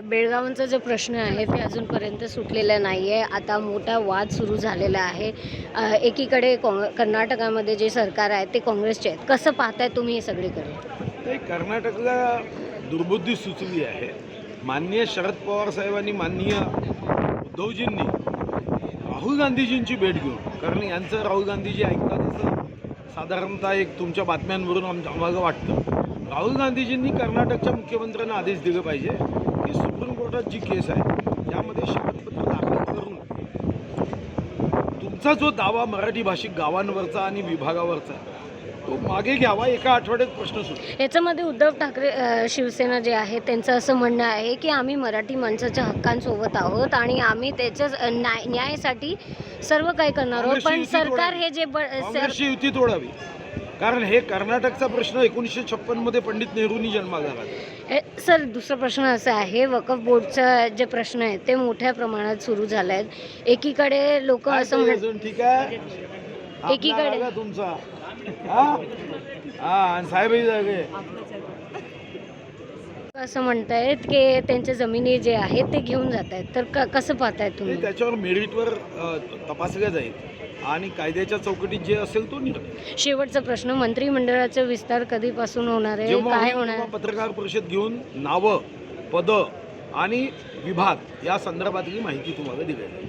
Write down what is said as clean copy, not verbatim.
बेळगावांचा जो प्रश्न आहे ते अजूनपर्यंत सुटलेला नाही आहे. आता मोठा वाद सुरू झालेला आहे. एकीकडे कर्नाटकामध्ये जे सरकार आहे ते काँग्रेसचे आहेत. कसं पाहताय तुम्ही हे सगळीकडे? नाही, कर्नाटकला दुर्बुद्धी सुचली आहे. माननीय शरद पवार साहेबांनी, माननीय उद्धवजींनी राहुल गांधीजींची भेट घेऊन, कारण यांचं राहुल गांधीजी ऐकतात असं साधारणतः एक तुमच्या बातम्यांवरून आम्हाला वाटतं. राहुल गांधीजींनी कर्नाटकच्या मुख्यमंत्र्यांना आदेश दिले पाहिजे की सुप्रीम कोर्टात जी केस आहे त्यामध्ये शपथपत्र दाखल करून तुमचा जो दावा मराठी भाषिक गावांवरचा आणि विभागावरचा तो मागे घ्यावा. एका आठवड्यात प्रश्न सुटतो. याच्यामध्ये उद्धव ठाकरे शिवसेना जे आहे त्यांचं असं म्हणणं आहे की आम्ही मराठी माणसाच्या हक्कांसोबत आहोत आणि आम्ही त्याच्या न्यायासाठी सर्व काही करणार आहोत. पण सरकार हे जे काँग्रेसची युती तोडावी, कारण हे कर्नाटकचा प्रश्न 1956 मध्ये पंडित नेहरूंनी जन्माला घातला. सर, दुसरा प्रश्न असा आहे, वक्फ बोर्डचा जे प्रश्न आहे ते मोठ्या प्रमाणात सुरू झाले आहेत. एकीकडे लोक असं म्हणतात, ठीक आहे, एकीकडे तुमचा आणि साहेबही जागे असं म्हणतायत की त्यांच्या जमिनी जे आहेत ते घेऊन जात आहेत. तर कसं पाहताय तुम्ही? त्याच्यावर मेरिटवर तपासल्या जाईल आणि कायद्याच्या चौकटीत जे असेल तो निर्णय. शेवटचा प्रश्न, मंत्रिमंडळाचा विस्तार कधीपासून होणार आहे, काय होणार? पत्रकार परिषद घेऊन नावं, पद आणि विभाग या संदर्भातली माहिती तुम्हाला दिली.